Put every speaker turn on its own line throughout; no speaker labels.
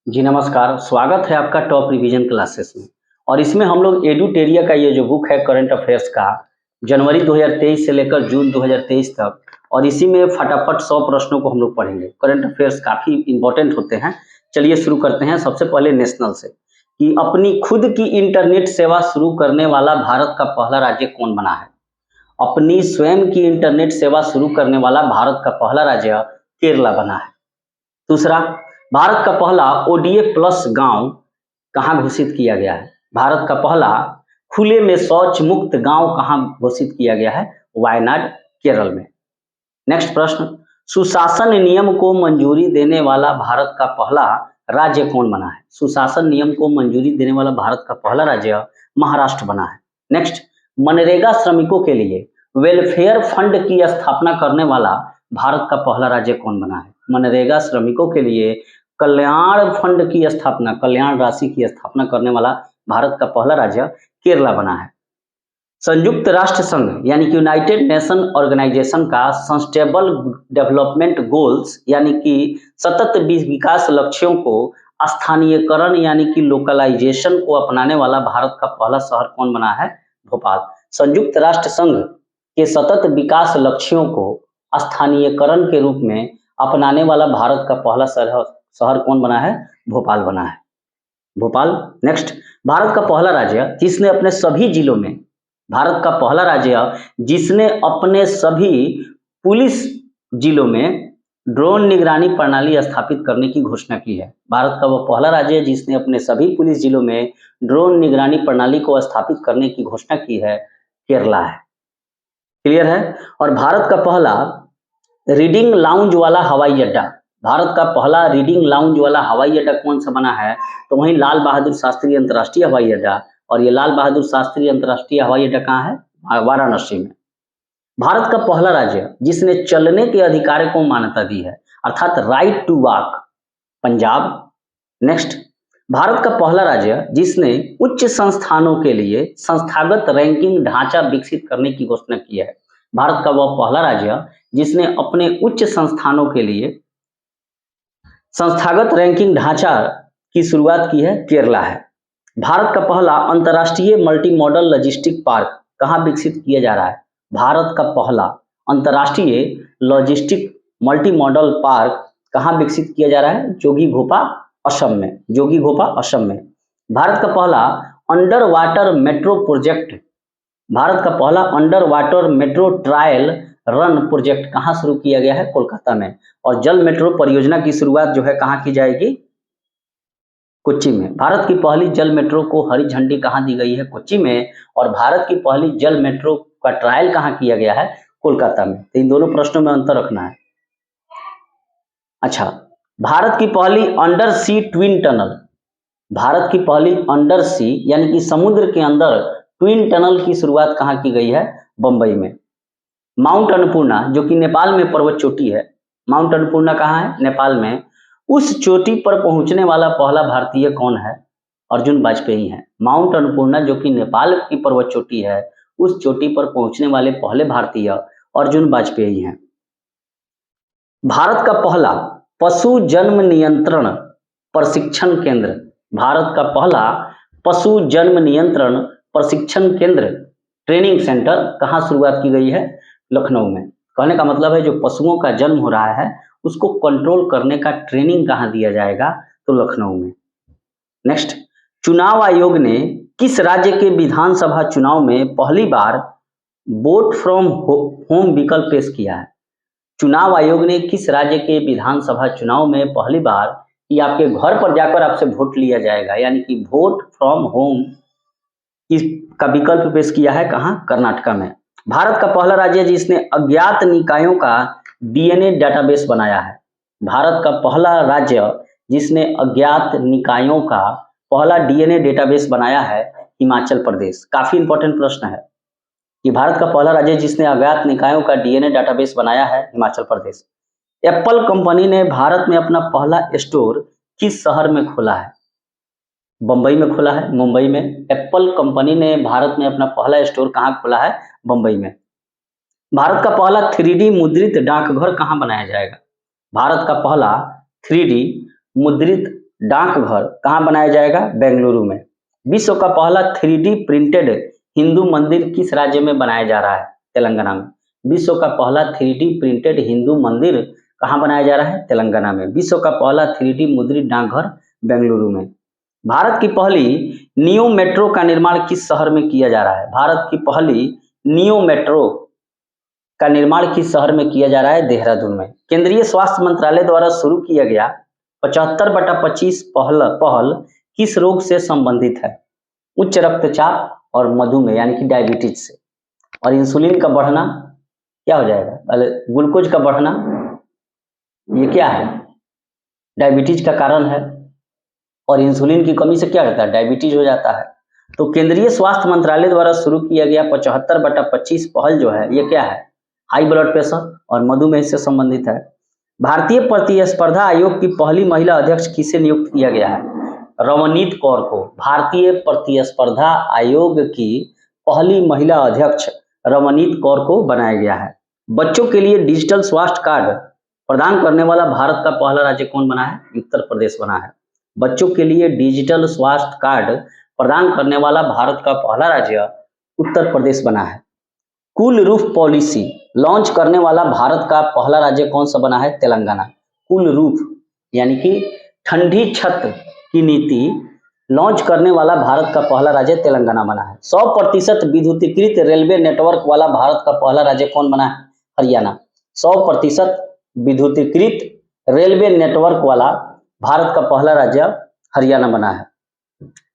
जी नमस्कार, स्वागत है आपका टॉप रिवीजन क्लासेस में। और इसमें हम लोग एडुटेरिया का ये जो बुक है करंट अफेयर्स का जनवरी 2023 से लेकर जून 2023 तक, और इसी में फटाफट 100 प्रश्नों को हम लोग पढ़ेंगे। करंट अफेयर्स काफ़ी इंपॉर्टेंट होते हैं। चलिए शुरू करते हैं। सबसे पहले नेशनल से कि अपनी खुद की इंटरनेट सेवा शुरू करने वाला भारत का पहला राज्य कौन बना है। अपनी स्वयं की इंटरनेट सेवा शुरू करने वाला भारत का पहला राज्य केरला बना है। दूसरा, भारत का पहला ओडीए प्लस गांव कहाँ घोषित किया गया है। भारत का पहला खुले में शौच मुक्त गांव कहाँ घोषित किया गया है। वायनाड, केरल में। नेक्स्ट प्रश्न, सुशासन नियम को मंजूरी देने वाला भारत का पहला राज्य कौन बना है। सुशासन नियम को मंजूरी देने वाला भारत का पहला राज्य महाराष्ट्र बना है। नेक्स्ट, मनरेगा श्रमिकों के लिए वेलफेयर फंड की स्थापना करने वाला भारत का पहला राज्य कौन बना है। मनरेगा श्रमिकों के लिए कल्याण फंड की स्थापना, कल्याण राशि की स्थापना करने वाला भारत का पहला राज्य केरला बना है। संयुक्त राष्ट्र संघ यानी कि यूनाइटेड नेशन ऑर्गेनाइजेशन का सस्टेनेबल डेवलपमेंट गोल्स यानी कि सतत विकास लक्ष्यों को स्थानीयकरण यानी कि लोकलाइजेशन को अपनाने वाला भारत का पहला शहर कौन बना है। भोपाल। संयुक्त राष्ट्र संघ के सतत विकास लक्ष्यों को स्थानीयकरण के रूप में अपनाने वाला भारत का पहला शहर कौन बना है। भोपाल बना है। भोपाल। नेक्स्ट, भारत का पहला राज्य जिसने अपने सभी जिलों में, भारत का पहला राज्य जिसने अपने सभी पुलिस जिलों में ड्रोन निगरानी प्रणाली स्थापित करने की घोषणा की है। भारत का वह पहला राज्य है जिसने अपने सभी पुलिस जिलों में ड्रोन निगरानी प्रणाली को स्थापित करने की घोषणा की है। केरला है। क्लियर है। और भारत का पहला रीडिंग लाउंज वाला हवाई अड्डा, भारत का पहला रीडिंग लाउंज वाला हवाई अड्डा कौन सा बना है। तो वहीं लाल बहादुर शास्त्री अंतर्राष्ट्रीय हवाई अड्डा, और ये लाल बहादुर शास्त्री अंतर्राष्ट्रीय हवाई अड्डा कहाँ है। वाराणसी में। भारत का पहला राज्य जिसने चलने के अधिकार को मान्यता दी है अर्थात right to walk, Punjab. Next, Bharat का पहला राज्य जिसने उच्च संस्थानों के लिए संस्थागत रैंकिंग ढांचा विकसित करने की घोषणा की है। भारत का वह पहला राज्य जिसने अपने उच्च संस्थानों के लिए संस्थागत रैंकिंग ढांचा की शुरुआत की है। केरला है। भारत का पहला अंतर्राष्ट्रीय मल्टी मॉडल लॉजिस्टिक पार्क कहाँ विकसित किया जा रहा है। भारत का पहला अंतर्राष्ट्रीय लॉजिस्टिक मल्टी मॉडल पार्क कहाँ विकसित किया जा रहा है। जोगीघोपा, असम में। जोगीघोपा, असम में। भारत का पहला under water metro project, Bharat का पहला under water metro trial run project कहाँ शुरू किया गया है। कोलकाता में। और जल मेट्रो परियोजना की शुरुआत जो है कहाँ की जाएगी। कोच्चि में। भारत की पहली जल मेट्रो को हरी झंडी कहाँ दी गई है। कोच्चि में। और भारत की पहली जल मेट्रो का ट्रायल कहाँ किया गया है। कोलकाता में। तो इन दोनों प्रश्नों में अंतर रखना है। अच्छा, भारत की पहली अंडर सी ट्विन टनल, भारत की पहली अंडर सी यानी कि समुद्र के अंदर ट्विन टनल की शुरुआत कहाँ की गई है। बंबई में। माउंट अन्नपूर्णा जो कि नेपाल में पर्वत चोटी है, माउंट अन्नपूर्णा कहाँ है। नेपाल में। उस चोटी पर पहुंचने वाला पहला भारतीय कौन है। अर्जुन वाजपेयी हैं। माउंट अन्नपूर्णा जो कि नेपाल की पर्वत चोटी है, उस चोटी पर पहुंचने वाले पहले भारतीय अर्जुन वाजपेयी हैं। भारत का पहला पशु जन्म नियंत्रण प्रशिक्षण केंद्र, भारत का पहला पशु जन्म नियंत्रण प्रशिक्षण केंद्र ट्रेनिंग सेंटर कहाँ शुरुआत की गई है। लखनऊ में। कहने का मतलब है जो पशुओं का जन्म हो रहा है उसको कंट्रोल करने का ट्रेनिंग कहाँ दिया जाएगा। तो लखनऊ में। नेक्स्ट, चुनाव आयोग ने किस राज्य के विधानसभा चुनाव में पहली बार वोट फ्रॉम होम विकल्प पेश किया है। चुनाव आयोग ने किस राज्य के विधानसभा चुनाव में पहली बार कि आपके घर पर जाकर आपसे वोट लिया जाएगा यानी कि वोट फ्रॉम होम इसका विकल्प पेश किया है। कहाँ। कर्नाटका में। भारत का पहला राज्य जिसने अज्ञात निकायों का डीएनए डेटाबेस बनाया है। भारत का पहला राज्य जिसने अज्ञात निकायों का पहला डीएनए डेटाबेस बनाया है हिमाचल प्रदेश। काफी इंपॉर्टेंट प्रश्न है कि भारत का पहला राज्य जिसने अज्ञात निकायों का डीएनए डेटाबेस बनाया है हिमाचल प्रदेश। एप्पल कंपनी ने भारत में अपना पहला स्टोर किस शहर में खोला है। बंबई में खोला है। मुंबई में। एप्पल कंपनी ने भारत में अपना पहला स्टोर कहाँ खोला है। बंबई में। भारत का पहला 3D मुद्रित डाकघर कहाँ बनाया जाएगा। भारत का पहला 3D मुद्रित डाकघर कहाँ बनाया जाएगा? बेंगलुरु में। विश्व का पहला 3D प्रिंटेड हिंदू मंदिर किस राज्य में बनाया जा रहा है? तेलंगाना में। विश्व का पहला 3D प्रिंटेड हिंदू मंदिर कहाँ बनाया जा रहा है? तेलंगाना में। विश्व का पहला 3D मुद्रित डाकघर बेंगलुरु में। भारत की पहली नियो मेट्रो का निर्माण किस शहर में किया जा रहा है? भारत की पहली नियो मेट्रो का निर्माण किस शहर में किया जा रहा है? देहरादून में। केंद्रीय स्वास्थ्य मंत्रालय द्वारा शुरू किया गया 75/25 पहल किस रोग से संबंधित है? उच्च रक्तचाप और मधुमेह यानी कि डायबिटीज से। और इंसुलिन का बढ़ना क्या हो जाएगा? पहले ग्लूकोज का बढ़ना, ये क्या है? डायबिटीज का कारण है। और इंसुलिन की कमी से क्या होता है? डायबिटीज हो जाता है। तो केंद्रीय स्वास्थ्य मंत्रालय द्वारा शुरू किया गया 75/25 पहल जो है, ये क्या है? हाई ब्लड प्रेशर और मधुमेह से संबंधित है। भारतीय प्रतिस्पर्धा आयोग की पहली महिला अध्यक्ष किसे नियुक्त किया गया है? रवनीत कौर को। भारतीय प्रतिस्पर्धा आयोग की पहली महिला अध्यक्ष रवनीत कौर को बनाया गया है। बच्चों के लिए डिजिटल स्वास्थ्य कार्ड प्रदान करने वाला भारत का पहला राज्य कौन बना है? उत्तर प्रदेश बना है। बच्चों के लिए डिजिटल स्वास्थ्य कार्ड प्रदान करने वाला भारत का पहला राज्य उत्तर प्रदेश बना है। कूल रूफ पॉलिसी लॉन्च करने वाला भारत का पहला राज्य कौन सा बना है? तेलंगाना। कूल रूफ यानी कि ठंडी छत की नीति लॉन्च करने वाला भारत का पहला राज्य तेलंगाना बना है। 100% विद्युतीकृत रेलवे नेटवर्क वाला भारत का पहला राज्य कौन बना है? हरियाणा। 100% विद्युतीकृत रेलवे नेटवर्क वाला भारत का पहला राज्य हरियाणा बना है।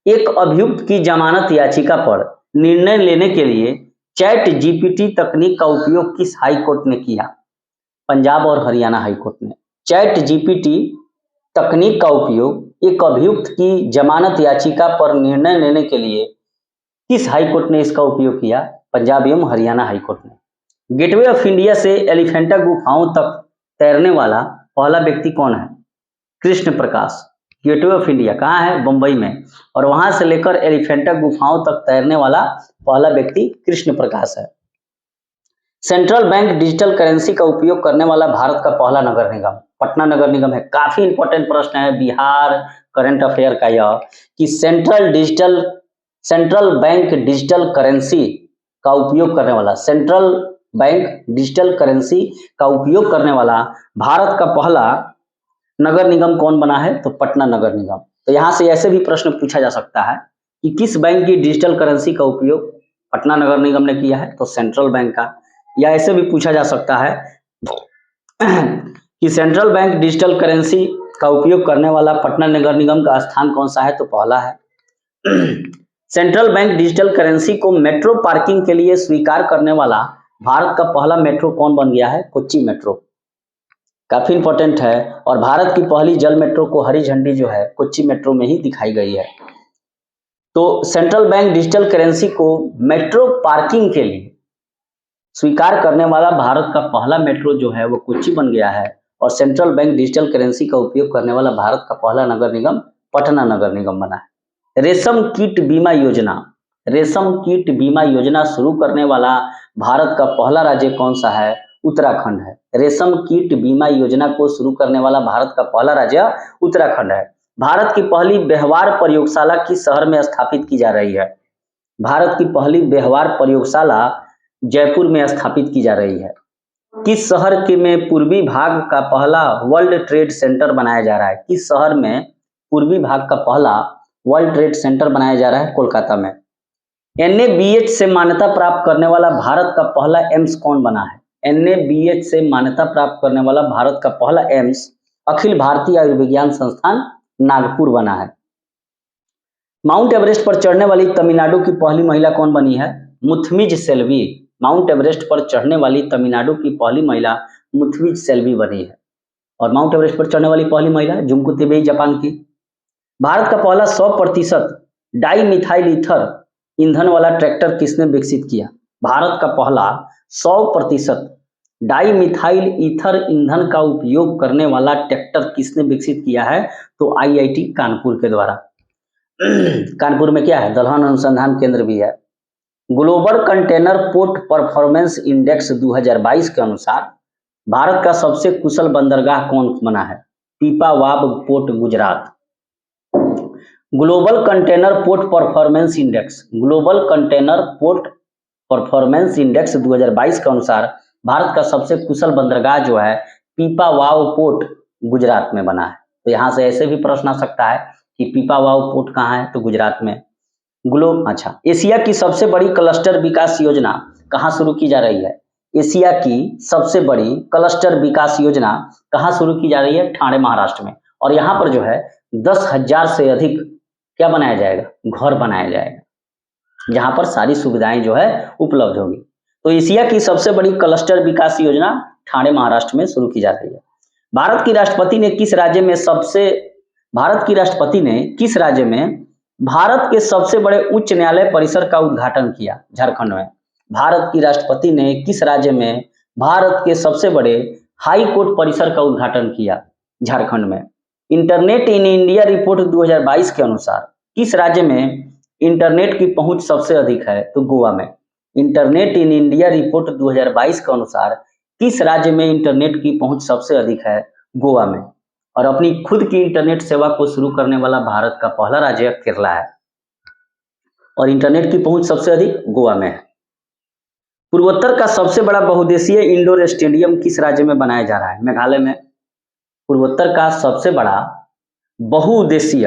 एक अभियुक्त की जमानत याचिका पर निर्णय लेने के लिए चैट जीपीटी तकनीक का उपयोग किस हाई कोर्ट ने किया? पंजाब और हरियाणा हाई कोर्ट ने। चैट जीपीटी तकनीक का उपयोग एक अभियुक्त की जमानत याचिका पर निर्णय लेने के लिए किस हाई कोर्ट ने इसका उपयोग किया? पंजाब एवं हरियाणा हाई कोर्ट ने। गेटवे ऑफ इंडिया से एलिफेंटा गुफाओं तक तैरने वाला पहला व्यक्ति कौन है? Krishna Prakash. Gateway of India कहाँ है? बंबई में। और वहां से लेकर एलिफेंटा गुफाओं तक तैरने वाला पहला व्यक्ति कृष्ण प्रकाश है। सेंट्रल बैंक डिजिटल करेंसी का उपयोग करने वाला भारत का पहला नगर निगम पटना नगर निगम है। काफी इंपॉर्टेंट प्रश्न है बिहार करंट अफेयर का यह कि सेंट्रल बैंक डिजिटल करेंसी का उपयोग करने वाला भारत का पहला नगर निगम कौन बना है? तो पटना नगर निगम। तो यहाँ से ऐसे भी प्रश्न पूछा जा सकता है कि किस बैंक की डिजिटल करेंसी का उपयोग पटना नगर निगम ने किया है? तो सेंट्रल बैंक का। या ऐसे भी पूछा जा सकता है कि सेंट्रल बैंक डिजिटल करेंसी का उपयोग करने वाला पटना नगर निगम का स्थान कौन सा है? तो पहला है। सेंट्रल बैंक डिजिटल करेंसी को मेट्रो पार्किंग के लिए स्वीकार करने वाला भारत का पहला मेट्रो कौन बन गया है? कोच्चि मेट्रो। काफी इंपॉर्टेंट है। और भारत की पहली जल मेट्रो को हरी झंडी जो है कोच्चि मेट्रो में ही दिखाई गई है। तो सेंट्रल बैंक डिजिटल करेंसी को मेट्रो पार्किंग के लिए स्वीकार करने वाला भारत का पहला मेट्रो जो है वो कोच्चि बन गया है। और सेंट्रल बैंक डिजिटल करेंसी का उपयोग करने वाला भारत का पहला नगर निगम पटना नगर निगम बना है। रेशम कीट बीमा योजना शुरू करने वाला भारत का पहला राज्य कौन सा है? उत्तराखंड है। रेशम कीट बीमा योजना को शुरू करने वाला भारत का पहला राज्य उत्तराखंड है। भारत की पहली व्यवहार प्रयोगशाला किस शहर में स्थापित की जा रही है? भारत की पहली व्यवहार प्रयोगशाला जयपुर में स्थापित की जा रही है। किस शहर के में पूर्वी भाग का पहला वर्ल्ड ट्रेड सेंटर बनाया जा रहा है? किस शहर में पूर्वी भाग का पहला वर्ल्ड ट्रेड सेंटर बनाया जा रहा है? कोलकाता में। NABH से मान्यता प्राप्त करने वाला भारत का पहला एम्स कौन बना है? NABH से मान्यता प्राप्त करने वाला भारत का पहला एम्स अखिल भारतीय आयुर्विज्ञान संस्थान नागपुर बना है। माउंट एवरेस्ट पर चढ़ने वाली तमिलनाडु की पहली महिला कौन बनी है? मुथमिज सेल्वी। माउंट एवरेस्ट पर चढ़ने वाली तमिलनाडु की पहली महिला मुथमिज सेल्वी बनी है। और माउंट एवरेस्ट पर चढ़ने वाली पहली महिला जुंको तिबेई जापान की। भारत का पहला 100% डाई मिथाइल ईथर ईंधन वाला ट्रैक्टर किसने विकसित किया? भारत का पहला 100% डाई मिथाइल ईथर ईंधन का उपयोग करने वाला ट्रैक्टर किसने विकसित किया है? तो IIT कानपुर के द्वारा। कानपुर में क्या है? दलहन अनुसंधान केंद्र भी है। Global container port performance index 2022 के अनुसार भारत का सबसे कुशल बंदरगाह कौन बना है? Pipavav port Gujarat. Global container port performance index, global container port performance index 2022 के अनुसार भारत का सबसे कुशल बंदरगाह जो है पीपावाव पोर्ट गुजरात में बना है। तो यहाँ से ऐसे भी प्रश्न आ सकता है कि पीपावाव पोर्ट कहाँ है, तो गुजरात में। अच्छा, एशिया की सबसे बड़ी क्लस्टर विकास योजना कहाँ शुरू की जा रही है? एशिया की सबसे बड़ी क्लस्टर विकास योजना कहाँ शुरू की जा रही है? ठाणे, महाराष्ट्र में। और यहाँ पर जो है 10,000 से अधिक क्या बनाया जाएगा? घर बनाया जाएगा, जहां पर सारी सुविधाएं जो है उपलब्ध होगी। तो एशिया की सबसे बड़ी क्लस्टर विकास योजना ठाणे, महाराष्ट्र में शुरू की जा रही है। भारत की राष्ट्रपति ने किस राज्य में भारत के सबसे बड़े उच्च न्यायालय परिसर का उद्घाटन किया? झारखंड में। भारत की राष्ट्रपति ने किस राज्य में भारत के सबसे बड़े हाई कोर्ट परिसर का उद्घाटन किया? झारखंड में। इंटरनेट इन इंडिया रिपोर्ट 2022 के अनुसार किस राज्य में इंटरनेट की पहुंच सबसे अधिक है? तो गोवा में। इंटरनेट इन इंडिया रिपोर्ट 2022 के अनुसार किस राज्य में इंटरनेट की पहुंच सबसे अधिक है? गोवा में। और अपनी खुद की इंटरनेट सेवा को शुरू करने वाला भारत का पहला राज्य केरला है, और इंटरनेट की पहुंच सबसे अधिक गोवा में है। पूर्वोत्तर का सबसे बड़ा बहुउद्देशीय इंडोर स्टेडियम किस राज्य में बनाया जा रहा है? मेघालय में। पूर्वोत्तर का सबसे बड़ा बहुउद्देशीय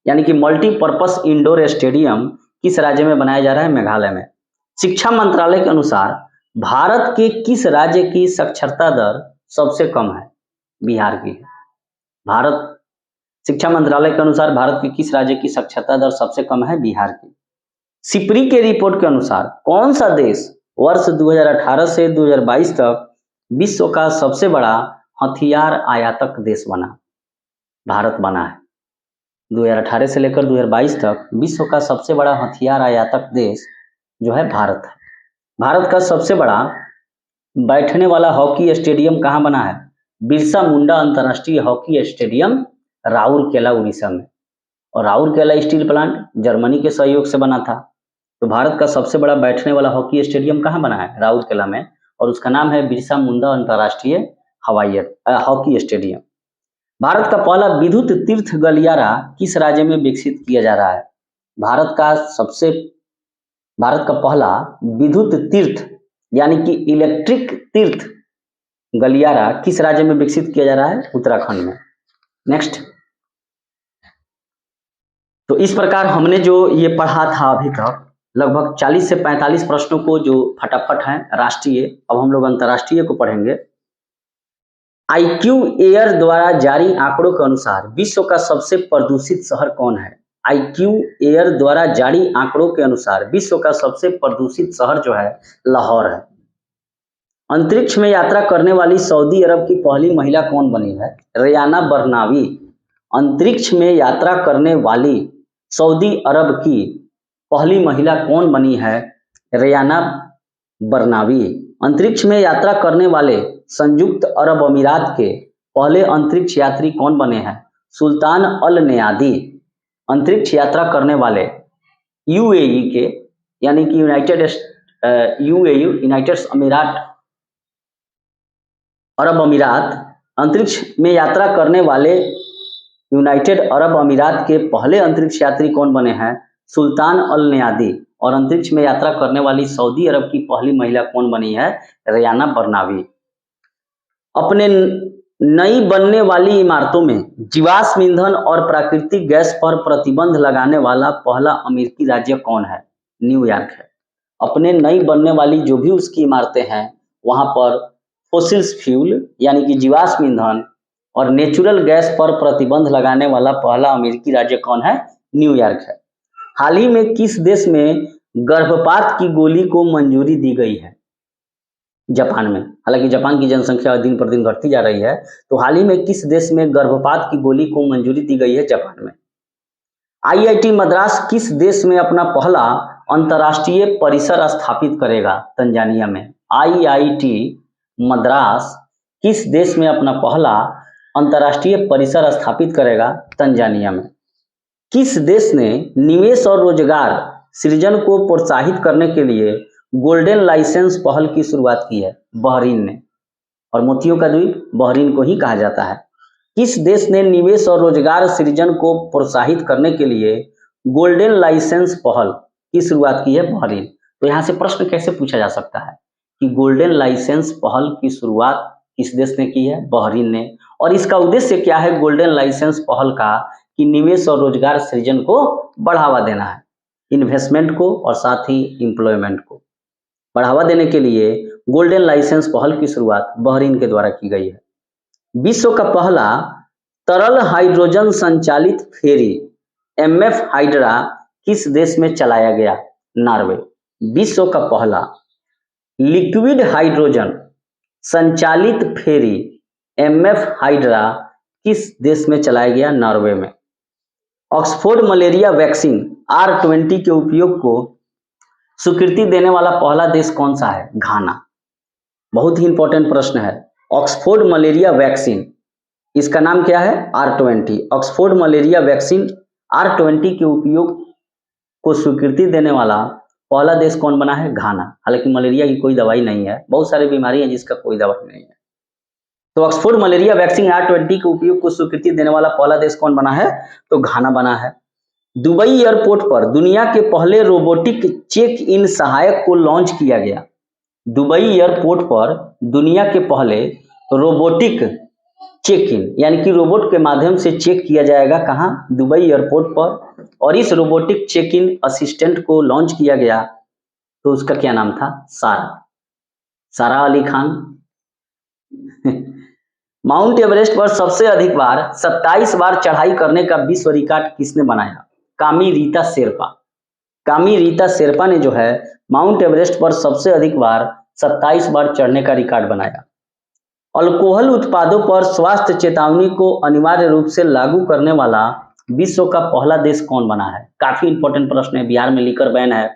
यानी कि मल्टीपर्पस इंडोर स्टेडियम किस राज्य में बनाया जा रहा है? मेघालय में। शिक्षा मंत्रालय के अनुसार भारत के किस राज्य की साक्षरता दर सबसे कम है? बिहार की है। शिक्षा मंत्रालय के अनुसार भारत के किस राज्य की साक्षरता दर सबसे कम है? बिहार की। सिपरी के रिपोर्ट के अनुसार कौन सा देश वर्ष 2018 से 2022 तक विश्व का सबसे बड़ा हथियार आयातक देश बना? भारत बना है। 2018 से लेकर 2022 तक विश्व का सबसे बड़ा हथियार आयातक देश जो है भारत है। भारत का सबसे बड़ा बैठने वाला हॉकी स्टेडियम कहाँ बना है? बिरसा मुंडा अंतर्राष्ट्रीय हॉकी स्टेडियम राउरकेला, उड़ीसा में। और राउरकेला स्टील प्लांट जर्मनी के सहयोग से बना था। तो भारत का सबसे बड़ा बैठने वाला हॉकी स्टेडियम कहाँ बना है? राउरकेला में, और उसका नाम है बिरसा मुंडा अंतर्राष्ट्रीय हॉकी स्टेडियम। भारत का पहला विद्युत तीर्थ गलियारा किस राज्य में विकसित किया जा रहा है? भारत का पहला विद्युत तीर्थ यानी कि इलेक्ट्रिक तीर्थ गलियारा किस राज्य में विकसित किया जा रहा है? उत्तराखंड में। नेक्स्ट, तो इस प्रकार हमने जो ये पढ़ा था अभी तक लगभग 40 से 45 प्रश्नों को जो फटाफट हैं राष्ट्रीय। अब हम लोग अंतर्राष्ट्रीय को पढ़ेंगे। IQ एयर द्वारा जारी आंकड़ों के अनुसार विश्व का सबसे प्रदूषित शहर कौन है? IQ एयर द्वारा जारी आंकड़ों के अनुसार विश्व का सबसे प्रदूषित शहर जो है लाहौर है। अंतरिक्ष में यात्रा करने वाली सऊदी अरब की पहली महिला कौन बनी है? रेयाना बरनावी। अंतरिक्ष में यात्रा करने वाली सऊदी अरब की पहली महिला कौन बनी है? रेयाना बरनावी। अंतरिक्ष में यात्रा करने वाले संयुक्त अरब अमीरात के पहले अंतरिक्ष यात्री कौन बने हैं? सुल्तान अल नयादी। अंतरिक्ष यात्रा करने वाले UAE के यानी कि यूनाइटेड अरब अमीरात, अंतरिक्ष में यात्रा करने वाले यूनाइटेड अरब अमीरात के पहले अंतरिक्ष यात्री कौन बने हैं? सुल्तान अल नयादी। और अंतरिक्ष में यात्रा करने वाली सऊदी अरब की पहली महिला कौन बनी है? रेयाना बरनावी। अपने नई बनने वाली इमारतों में जीवाश्म ईंधन और प्राकृतिक गैस पर प्रतिबंध लगाने वाला पहला अमेरिकी राज्य कौन है? न्यूयॉर्क है। अपने नई बनने वाली जो भी उसकी इमारतें हैं वहां पर फोसिल्स फ्यूल यानी कि जीवाश्म ईंधन और नेचुरल गैस पर प्रतिबंध लगाने वाला पहला अमेरिकी राज्य कौन है? न्यूयॉर्क है। हाल ही में किस देश में गर्भपात की गोली को मंजूरी दी गई है? जापान में। हालांकि जापान की जनसंख्या दिन पर दिन घटती जा रही है, तो हाल ही में किस देश में गर्भपात की गोली को मंजूरी दी गई है? जापान में। IIT मद्रास किस देश में अपना पहला अंतर्राष्ट्रीय परिसर स्थापित करेगा? तंजानिया में। IIT मद्रास किस देश में अपना पहला अंतर्राष्ट्रीय परिसर स्थापित करेगा? तंजानिया में। किस देश ने निवेश और रोजगार सृजन को प्रोत्साहित करने के लिए गोल्डन लाइसेंस पहल की शुरुआत की है? बहरीन ने। और मोतियों का द्वीप बहरीन को ही कहा जाता है। किस देश ने निवेश और रोजगार सृजन को प्रोत्साहित करने के लिए गोल्डन लाइसेंस पहल की शुरुआत की है? बहरीन। तो यहाँ से प्रश्न कैसे पूछा जा सकता है कि गोल्डन लाइसेंस पहल की शुरुआत किस देश ने की है? बहरीन ने। और इसका उद्देश्य क्या है गोल्डन लाइसेंस पहल का? कि निवेश और रोजगार सृजन को बढ़ावा देना है, इन्वेस्टमेंट को और साथ ही एम्प्लॉयमेंट को बढ़ावा देने के लिए गोल्डन लाइसेंस पहल की शुरुआत बहरीन के द्वारा की गई है। विश्व का पहला तरल हाइड्रोजन संचालित फेरी एमएफ हाइड्रा किस देश में चलाया गया? नॉर्वे। विश्व का पहला लिक्विड हाइड्रोजन संचालित फेरी एमएफ हाइड्रा किस देश में चलाया गया? नॉर्वे में। ऑक्सफोर्ड मलेरिया वैक्सीन R20 के उपयोग को स्वीकृति देने वाला पहला देश कौन सा है? घाना। बहुत ही इंपॉर्टेंट प्रश्न है। ऑक्सफोर्ड मलेरिया वैक्सीन, इसका नाम क्या है? R20। Oxford malaria vaccine R20 के उपयोग को स्वीकृति देने वाला पहला देश कौन बना है? घाना। हालांकि मलेरिया की कोई दवाई नहीं है, बहुत सारी बीमारी है जिसका कोई दवाई नहीं है। तो ऑक्सफोर्ड मलेरिया वैक्सीन R20 के उपयोग को स्वीकृति देने वाला पहला देश कौन बना है? तो घाना बना है। दुबई एयरपोर्ट पर दुनिया के पहले रोबोटिक चेक इन सहायक को लॉन्च किया गया। दुबई एयरपोर्ट पर दुनिया के पहले रोबोटिक चेक इन यानी कि रोबोट के माध्यम से चेक किया जाएगा। कहाँ? दुबई एयरपोर्ट पर। और इस रोबोटिक चेक इन असिस्टेंट को लॉन्च किया गया, तो उसका क्या नाम था? सारा अली खान। माउंट एवरेस्ट पर सबसे अधिक बार 27 बार चढ़ाई करने का विश्व रिकॉर्ड किसने बनाया? कामी रीता शेरपा। कामी रीता शेरपा ने जो है माउंट एवरेस्ट पर सबसे अधिक बार 27 बार चढ़ने का रिकॉर्ड बनाया। अल्कोहल उत्पादों पर स्वास्थ्य चेतावनी को अनिवार्य रूप से लागू करने वाला विश्व का पहला देश कौन बना है? काफी इंपॉर्टेंट प्रश्न है, बिहार में लीकर बैन है।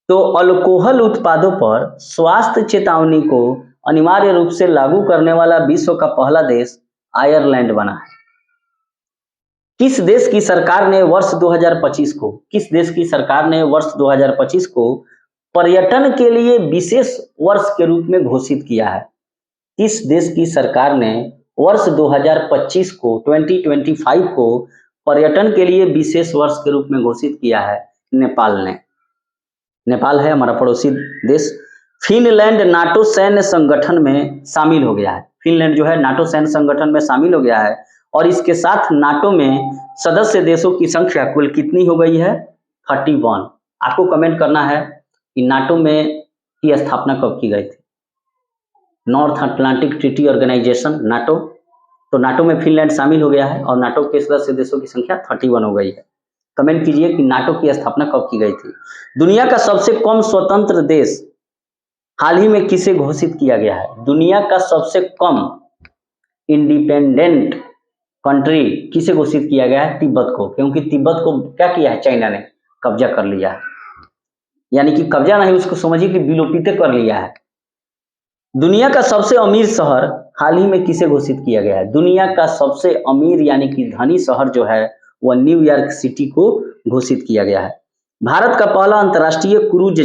तो अल्कोहल उत्पादों पर स्वास्थ्य चेतावनी को अनिवार्य रूप से लागू करने वाला विश्व का पहला देश आयरलैंड बना है। किस देश की सरकार ने वर्ष 2025 को पर्यटन के लिए विशेष वर्ष के रूप में घोषित किया है? किस देश की सरकार ने वर्ष 2025 को 2025 को पर्यटन के लिए विशेष वर्ष के रूप में घोषित किया है? नेपाल ने। नेपाल है हमारा पड़ोसी देश। फिनलैंड नाटो सैन्य संगठन में शामिल हो गया है। फिनलैंड जो है नाटो सैन्य संगठन में शामिल हो गया है और इसके साथ नाटो में सदस्य देशों की संख्या कुल कितनी हो गई है? 31। आपको कमेंट करना है कि नाटो में की स्थापना कब की गई थी? North Atlantic Treaty Organization, NATO. तो नाटो में फिनलैंड शामिल हो गया है और नाटो के सदस्य देशों की संख्या 31 हो गई है। कमेंट कीजिए कि नाटो की स्थापना कब की गई थी। दुनिया का सबसे कम स्वतंत्र देश हाल ही में किसे घोषित किया गया है? दुनिया का सबसे कम इंडिपेंडेंट कंट्री किसे घोषित किया गया है? तिब्बत को। क्योंकि तिब्बत को क्या किया है? चाइना ने कब्जा कर लिया है। यानी कि कब्जा नहीं, उसको समझिए कि विलोपित कर लिया है। दुनिया का सबसे अमीर शहर हाल ही में किसे घोषित किया गया है? दुनिया का सबसे अमीर यानी कि धनी शहर जो है वह न्यूयॉर्क सिटी को घोषित किया गया है। भारत का पहला अंतर्राष्ट्रीय क्रूज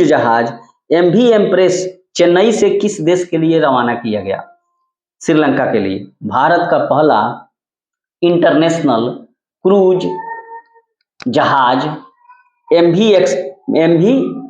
जहाज MV एम्प्रेस चेन्नई से किस देश के लिए रवाना किया गया? श्रीलंका के लिए। भारत का पहला इंटरनेशनल क्रूज जहाज MV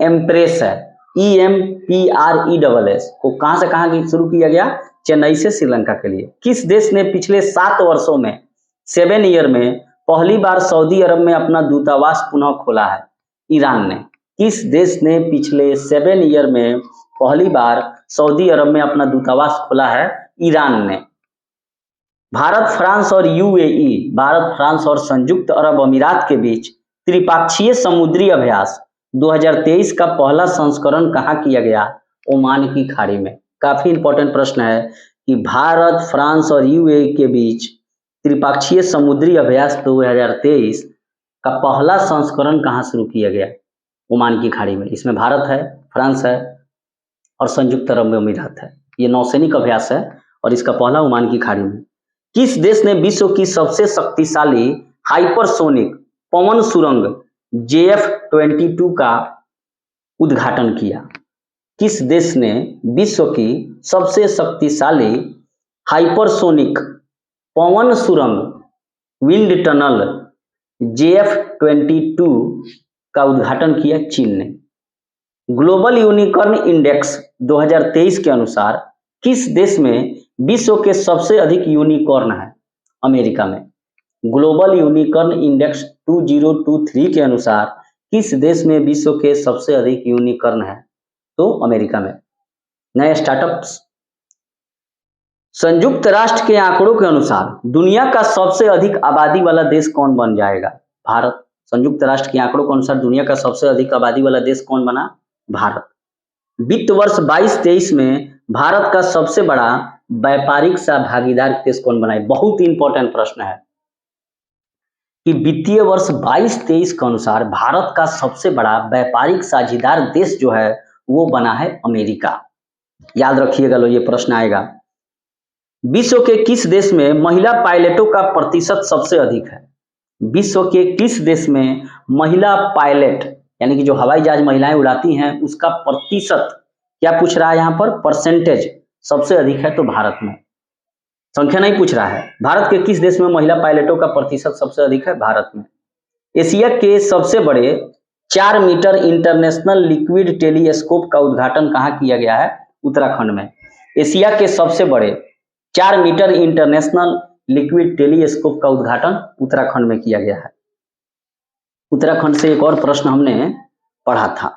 एम्प्रेस है, EMPRESS को कहां से कहां शुरू किया गया? चेन्नई से श्रीलंका के लिए। किस देश ने पिछले 7 वर्षों में 7 ईयर में पहली बार सऊदी अरब में अपना दूतावास पुनः खोला है? ईरान ने। किस देश ने पिछले 7 ईयर में पहली बार सऊदी अरब में अपना दूतावास खोला है? ईरान ने। भारत फ्रांस और संयुक्त अरब अमीरात के बीच त्रिपक्षीय समुद्री अभ्यास 2023 का पहला संस्करण कहाँ किया गया? ओमान की खाड़ी में। काफी इंपॉर्टेंट प्रश्न है कि भारत, फ्रांस और UAE के बीच त्रिपक्षीय समुद्री अभ्यास 2023 का पहला संस्करण कहाँ शुरू किया गया? ओमान की खाड़ी में। इसमें भारत है, फ्रांस है और संयुक्त अरब अमीरात है। ये नौसैनिक अभ्यास है और इसका पहला ओमान की खाड़ी में। किस देश ने विश्व की सबसे शक्तिशाली हाइपरसोनिक पवन सुरंग JF-22 का उद्घाटन किया? किस देश ने विश्व की सबसे शक्तिशाली हाइपरसोनिक पवन सुरंग विंड टनल JF-22 का उद्घाटन किया? चीन ने। ग्लोबल यूनिकॉर्न इंडेक्स 2023 के अनुसार किस देश में विश्व के सबसे अधिक यूनिकॉर्न है? अमेरिका में। ग्लोबल यूनिकॉर्न इंडेक्स 2023 के अनुसार किस देश में विश्व के सबसे अधिक यूनिकॉर्न है? तो अमेरिका में। नए स्टार्टअप्स। संयुक्त राष्ट्र के आंकड़ों के अनुसार दुनिया का सबसे अधिक आबादी वाला देश कौन बन जाएगा? भारत। संयुक्त राष्ट्र के आंकड़ों के अनुसार दुनिया का सबसे अधिक आबादी वाला देश कौन बना? भारत। वित्त वर्ष 22-23 में भारत का सबसे बड़ा व्यापारिक भागीदार देश कौन बना है? बहुत इंपॉर्टेंट प्रश्न है कि वित्तीय वर्ष 22-23 के अनुसार भारत का सबसे बड़ा व्यापारिक साझेदार देश जो है वो बना है अमेरिका। याद रखिएगा, लो ये प्रश्न आएगा। विश्व के किस देश में महिला पायलटों का प्रतिशत सबसे अधिक है? विश्व के किस देश में महिला पायलट यानी कि जो हवाई जहाज महिलाएं उड़ाती हैं उसका प्रतिशत, क्या पूछ रहा है यहाँ पर? परसेंटेज सबसे अधिक है, तो भारत में। संख्या नहीं पूछ रहा है। भारत के किस देश में महिला पायलटों का प्रतिशत सबसे अधिक है? भारत में। एशिया के सबसे बड़े 4 मीटर इंटरनेशनल लिक्विड टेलीस्कोप का उद्घाटन कहाँ किया गया है? उत्तराखंड में। एशिया के सबसे बड़े 4 मीटर इंटरनेशनल लिक्विड टेलीस्कोप का उद्घाटन उत्तराखंड में किया गया है। उत्तराखंड से एक और प्रश्न हमने पढ़ा था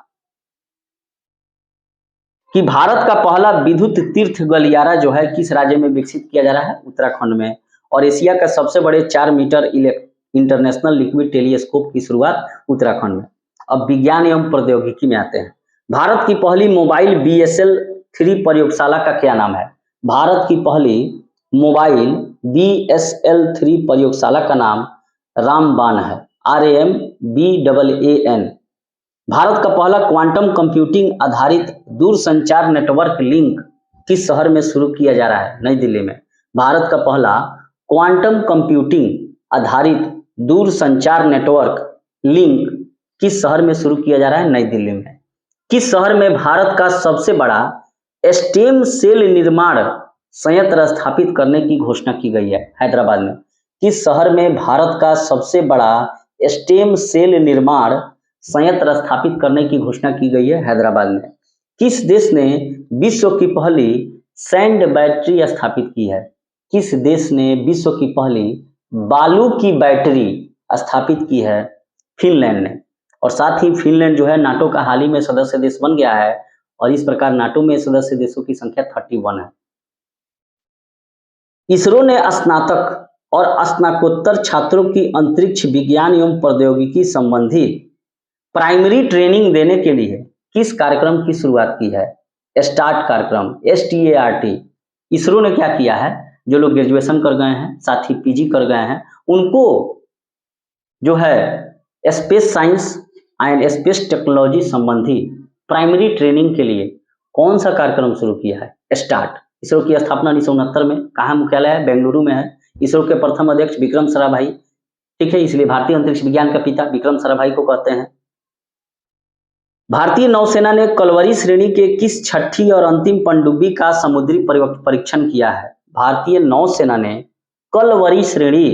कि भारत का पहला विद्युत तीर्थ गलियारा जो है किस राज्य में विकसित किया जा रहा है? उत्तराखंड में। और एशिया का सबसे बड़े 4 मीटर इंटरनेशनल लिक्विड टेलीस्कोप की शुरुआत उत्तराखंड में। अब विज्ञान एवं प्रौद्योगिकी में आते हैं। भारत की पहली मोबाइल BSL-3 प्रयोगशाला का क्या नाम है? भारत की पहली मोबाइल BSL-3 प्रयोगशाला का नाम रामबान है, RAMBAAN। भारत का पहला क्वांटम कंप्यूटिंग आधारित दूरसंचार नेटवर्क लिंक किस शहर में शुरू किया जा रहा है? नई दिल्ली में। भारत का पहला क्वांटम कंप्यूटिंग आधारित दूरसंचार नेटवर्क लिंक किस शहर में शुरू किया जा रहा है? नई दिल्ली में। किस शहर में भारत का सबसे बड़ा स्टेम सेल निर्माण संयंत्र स्थापित करने की घोषणा की गई है? हैदराबाद में। किस शहर में भारत का सबसे बड़ा स्टेम सेल निर्माण संयंत्र स्थापित करने की घोषणा की गई है? हैदराबाद में। किस देश ने विश्व की पहली सैंड बैटरी स्थापित की है? किस देश ने विश्व की पहली बालू की बैटरी स्थापित की है? फिनलैंड ने। और साथ ही फिनलैंड जो है नाटो का हाल ही में सदस्य देश बन गया है और इस प्रकार नाटो में सदस्य देशों की संख्या 31 है। इसरो ने स्नातक और स्नातकोत्तर छात्रों की अंतरिक्ष विज्ञान एवं प्रौद्योगिकी संबंधी प्राइमरी ट्रेनिंग देने के लिए किस कार्यक्रम की शुरुआत की है? स्टार्ट कार्यक्रम, START। इसरो ने क्या किया है? जो लोग ग्रेजुएशन कर गए हैं, साथ ही PG कर गए हैं, उनको जो है space science and space technology संबंधी प्राइमरी ट्रेनिंग के लिए कौन सा कार्यक्रम शुरू किया है? स्टार्ट। इसरो की स्थापना 1969 में। कहाँ मुख्यालय है? बेंगलुरु में है। इसरो के प्रथम अध्यक्ष विक्रम साराभाई, ठीक है, इसलिए भारतीय अंतरिक्ष विज्ञान का पिता विक्रम साराभाई को कहते हैं। भारतीय नौसेना ने कलवरी श्रेणी के किस छठी और अंतिम पनडुब्बी का समुद्री परीक्षण किया है? भारतीय नौसेना ने कलवरी श्रेणी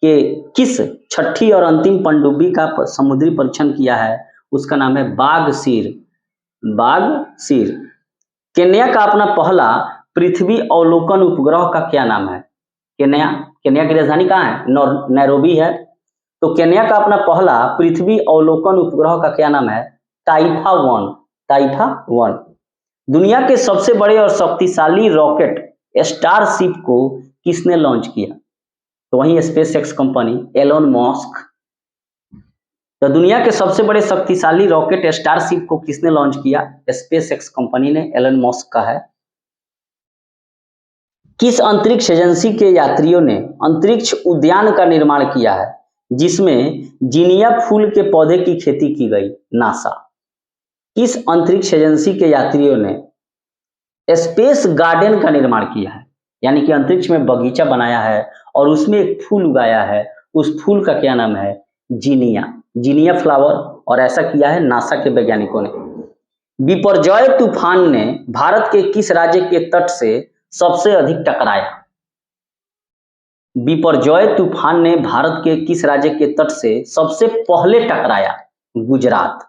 के किस छठी और अंतिम पनडुब्बी का समुद्री परीक्षण किया है? उसका नाम है बाघसीर। बाघसीर। केन्या का अपना पहला पृथ्वी अवलोकन उपग्रह का क्या नाम है? केन्या की राजधानी कहाँ है? नैरोबी है। तो केन्या का अपना पहला पृथ्वी अवलोकन उपग्रह का क्या नाम है? टाइफा 1। टाइफा 1। दुनिया के सबसे बड़े और शक्तिशाली रॉकेट स्टारशिप को किसने लॉन्च किया? तो वही स्पेसएक्स कंपनी, एलोन मस्क। तो दुनिया के सबसे बड़े शक्तिशाली रॉकेट स्टारशिप को किसने लॉन्च किया? स्पेसएक्स कंपनी ने, एलोन मस्क का है। किस अंतरिक्ष एजेंसी के यात्रियों ने अंतरिक्ष उद्यान का निर्माण किया है जिसमें जिनिया फूल के पौधे की खेती की गई? नासा। किस अंतरिक्ष एजेंसी के यात्रियों ने स्पेस गार्डन का निर्माण किया है, यानी कि अंतरिक्ष में बगीचा बनाया है और उसमें एक फूल उगाया है? उस फूल का क्या नाम है? जिनिया फ्लावर। और ऐसा किया है नासा के वैज्ञानिकों ने। बिपरजॉय तूफान ने भारत के किस राज्य के तट से सबसे अधिक टकराया? बिपरजॉय तूफान ने भारत के किस राज्य के तट से सबसे पहले टकराया? गुजरात।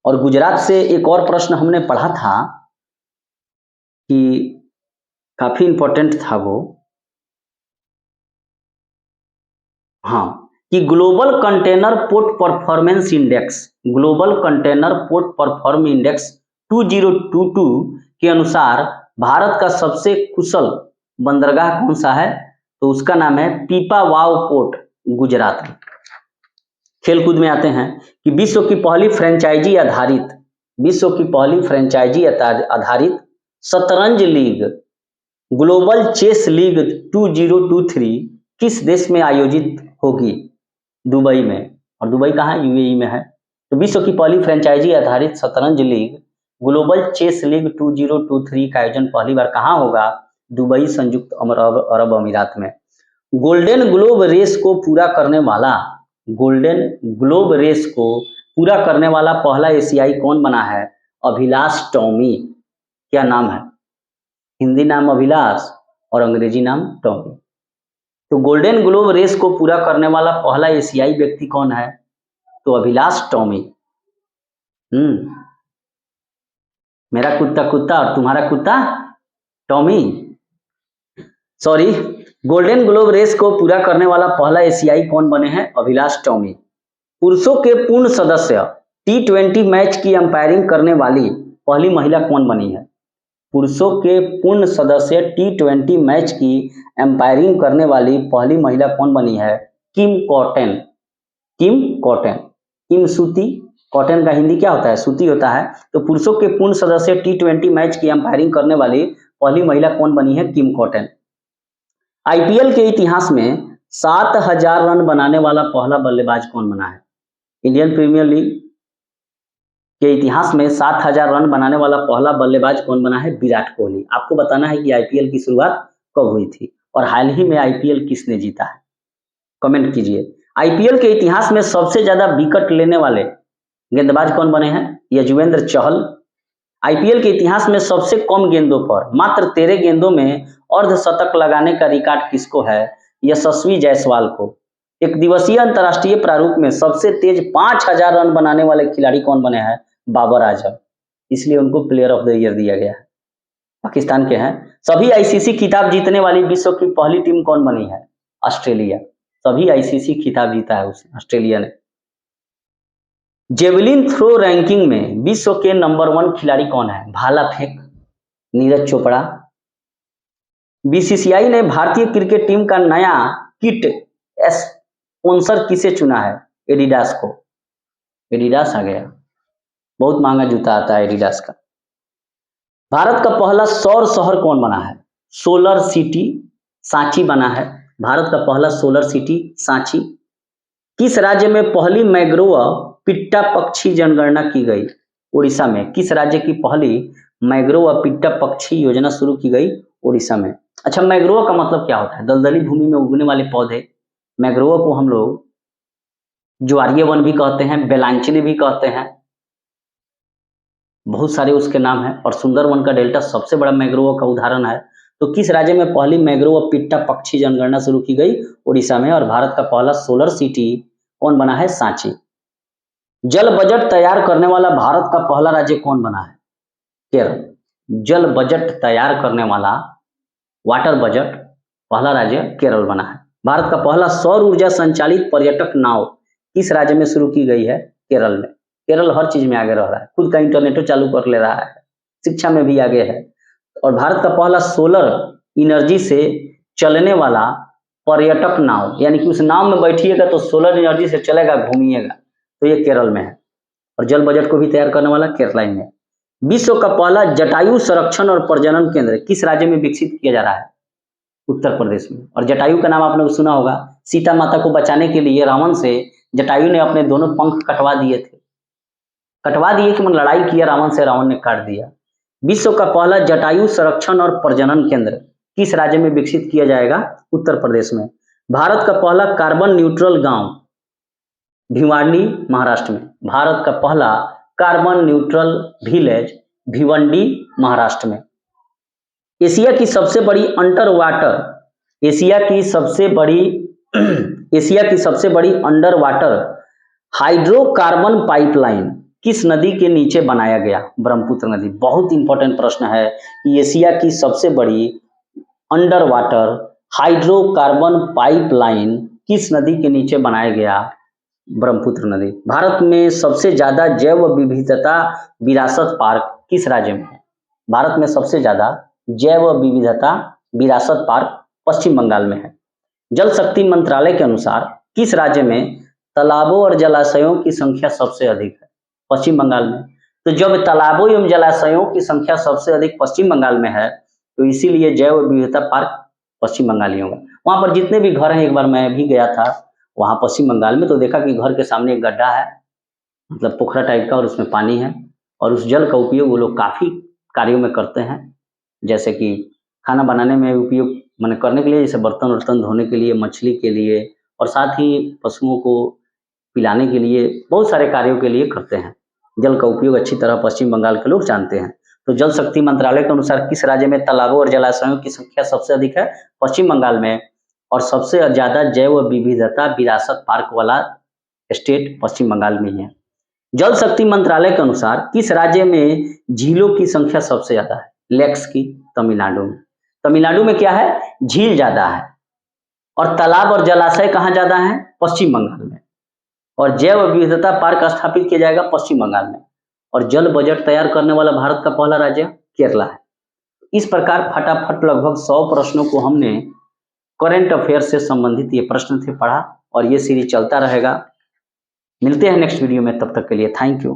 और गुजरात से एक और प्रश्न हमने पढ़ा था कि काफी इंपॉर्टेंट था वो, हाँ, कि global container port performance index, global container port perform index 2022 के अनुसार भारत का सबसे कुशल बंदरगाह कौन सा है? तो उसका नाम है पीपावाव पोर्ट, गुजरात में। खेलकूद में आते हैं कि विश्व की पहली फ्रेंचाइजी आधारित शतरंज लीग, ग्लोबल चेस लीग 2023 किस देश में आयोजित होगी? दुबई में। और दुबई कहाँ है? यूएई में है। तो विश्व की पहली फ्रेंचाइजी आधारित शतरंज लीग ग्लोबल चेस लीग 2023 का आयोजन पहली बार कहाँ होगा? दुबई, संयुक्त अरब अमीरात में। गोल्डन ग्लोब रेस को पूरा करने वाला पहला एशियाई कौन बना है? अभिलाष टॉमी। क्या नाम है? हिंदी नाम अभिलाष और अंग्रेजी नाम टॉमी। तो गोल्डन ग्लोब रेस को पूरा करने वाला पहला एशियाई व्यक्ति कौन है? तो अभिलाष टॉमी। मेरा कुत्ता कुत्ता और तुम्हारा कुत्ता Tommy. Sorry, Golden Globe Race को पूरा करने वाला पहला एशियाई कौन बने हैं? अभिलाष टॉमी। पुरुषों के पूर्ण सदस्य T20 मैच की अंपायरिंग करने वाली पहली महिला कौन बनी है? पुरुषों के पूर्ण सदस्य T20 मैच की एम्पायरिंग करने वाली पहली महिला कौन बनी है? किम कॉटन। किम सूती, कॉटन का हिंदी क्या होता है? सूती होता है। तो पुरुषों के पूर्ण सदस्य T20 मैच की एम्पायरिंग करने वाली पहली महिला कौन बनी है? किम कॉटन। आईपीएल के इतिहास में 7000 रन बनाने वाला पहला बल्लेबाज कौन बना है? इंडियन प्रीमियर लीग के इतिहास में 7000 रन बनाने वाला पहला बल्लेबाज कौन बना है? विराट कोहली। आपको बताना है कि आईपीएल की शुरुआत कब हुई थी और हाल ही में आईपीएल किसने जीता है? कमेंट कीजिए। आईपीएल के इतिहास में सबसे ज्यादा विकेट लेने वाले गेंदबाज कौन बने हैं? यजुवेंद्र चहल। आईपीएल के इतिहास में सबसे कम गेंदों पर मात्र 13 गेंदों में अर्धशतक लगाने का रिकॉर्ड किसको है? यशस्वी जायसवाल को। एक दिवसीय अंतर्राष्ट्रीय प्रारूप में सबसे तेज 5000 रन बनाने वाले खिलाड़ी कौन बने हैं? बाबर आजम। इसलिए उनको प्लेयर ऑफ द ईयर दिया गया है। पाकिस्तान के हैं। सभी आईसीसी खिताब जीतने वाली विश्व की पहली टीम कौन बनी है? ऑस्ट्रेलिया। सभी आईसीसी खिताब जीता है उसने, ऑस्ट्रेलिया ने। जेवलिन थ्रो रैंकिंग में विश्व के नंबर 1 खिलाड़ी कौन है? भाला फेंक, नीरज चोपड़ा। बीसीसीआई ने भारतीय क्रिकेट टीम का नया किट स्पॉन्सर किसे चुना है? एडिडास को। एडिडास आ गया, बहुत महंगा जूता आता है एडिडास का। भारत का पहला सौर शहर कौन बना है? सोलर सिटी सांची बना है। भारत का पहला सोलर सिटी सांची। किस राज्य में पहली मैग्रोव पिट्टा पक्षी जनगणना की गई? उड़ीसा में। किस राज्य की पहली मैग्रोव पिट्टा पक्षी योजना शुरू की गई? उड़ीसा में। अच्छा, मैग्रोव का मतलब क्या होता है? दलदली भूमि में उगने वाले पौधे। मैग्रोव को हम लोग ज्वारीय वन भी कहते हैं, बेलांचली भी कहते हैं, बहुत सारे उसके नाम हैं। और सुंदरवन का डेल्टा सबसे बड़ा मैग्रोव का उदाहरण है। तो किस राज्य में पहली मैग्रोव पिट्टा पक्षी जनगणना शुरू की गई? उड़ीसा में। और भारत का पहला सोलर सिटी कौन बना है? सांची। जल बजट तैयार करने वाला भारत का पहला राज्य कौन बना है? केरल। जल बजट तैयार करने वाला, वाटर बजट, पहला राज्य केरल बना है। भारत का पहला सौर ऊर्जा संचालित पर्यटक नाव किस राज्य में शुरू की गई है? केरल में। केरल हर चीज में आगे रह रहा है, खुद का इंटरनेट चालू कर ले रहा है, शिक्षा में भी आगे है। और भारत का पहला सोलर एनर्जी से चलने वाला पर्यटक नाव, यानी कि उस नाव में बैठिएगा तो सोलर एनर्जी से चलेगा, घूमिएगा, तो ये केरल में है। और जल बजट को भी तैयार करने वाला केरल में है। विश्व का पहला जटायु संरक्षण और प्रजनन केंद्र किस राज्य में विकसित किया जा रहा है? उत्तर प्रदेश में। और जटायु का नाम आपने सुना होगा, सीता माता को बचाने के लिए रावण से जटायु ने अपने दोनों पंख कटवा दिए थे। कटवा दिए कि मतलब लड़ाई किया रावण से, रावण ने काट दिया। विश्व का पहला जटायु संरक्षण और प्रजनन केंद्र किस राज्य में विकसित किया जाएगा? उत्तर प्रदेश में। भारत का पहला कार्बन न्यूट्रल गांव भिवानी, महाराष्ट्र में। भारत का पहला carbon neutral village Bhiwandi Maharashtra में। एशिया की सबसे बड़ी अंडर वाटर एशिया की सबसे बड़ी एशिया की सबसे बड़ी अंडर वाटर हाइड्रोकार्बन पाइपलाइन किस नदी के नीचे बनाया गया? ब्रह्मपुत्र नदी। बहुत इंपॉर्टेंट प्रश्न है कि एशिया की सबसे बड़ी अंडर वाटर हाइड्रोकार्बन पाइपलाइन किस नदी के नीचे बनाया गया? ब्रह्मपुत्र नदी। भारत में सबसे ज्यादा जैव विविधता विरासत पार्क किस राज्य में है? भारत में सबसे ज्यादा जैव विविधता विरासत पार्क पश्चिम बंगाल में है। जल शक्ति मंत्रालय के अनुसार किस राज्य में तालाबों और जलाशयों की संख्या सबसे अधिक है? पश्चिम बंगाल में। तो जब तालाबों एवं जलाशयों की संख्या सबसे अधिक पश्चिम बंगाल में है तो इसीलिए जैव विविधता पार्क पश्चिम बंगाल ही होगा। वहां पर जितने भी घर हैं, एक बार मैं भी गया था वहां पश्चिम बंगाल में, तो देखा कि घर के सामने एक गड्ढा है, मतलब पोखरा टाइप का, और उसमें पानी है और उस जल का उपयोग वो लोग काफी कार्यों में करते हैं, जैसे कि खाना बनाने में उपयोग मैंने करने के लिए, जैसे बर्तन वर्तन धोने के लिए, मछली के लिए, और साथ ही पशुओं को पिलाने के लिए, बहुत सारे कार्यों के लिए करते हैं। जल का उपयोग अच्छी तरह पश्चिम बंगाल के लोग जानते हैं। तो जल शक्ति मंत्रालय के अनुसार किस राज्य में तालाबों और जलाशयों की संख्या सबसे अधिक है? पश्चिम बंगाल में। और सबसे ज्यादा जैव विविधता विरासत पार्क वाला स्टेट पश्चिम बंगाल में ही है। जल शक्ति मंत्रालय के अनुसार किस राज्य में झीलों की संख्या सबसे ज्यादा है? लेक्स की। तमिलनाडु में। तमिलनाडु में क्या है? झील ज्यादा है। और तालाब और जलाशय कहाँ ज्यादा है? पश्चिम बंगाल में। और जैव विविधता पार्क स्थापित किया जाएगा पश्चिम बंगाल में। और जल बजट तैयार करने वाला भारत का पहला राज्य केरला है। इस प्रकार फटाफट लगभग 100 प्रश्नों को हमने करंट अफेयर से संबंधित ये प्रश्न थे पढ़ा, और ये सीरीज चलता रहेगा। मिलते हैं नेक्स्ट वीडियो में, तब तक के लिए थैंक यू।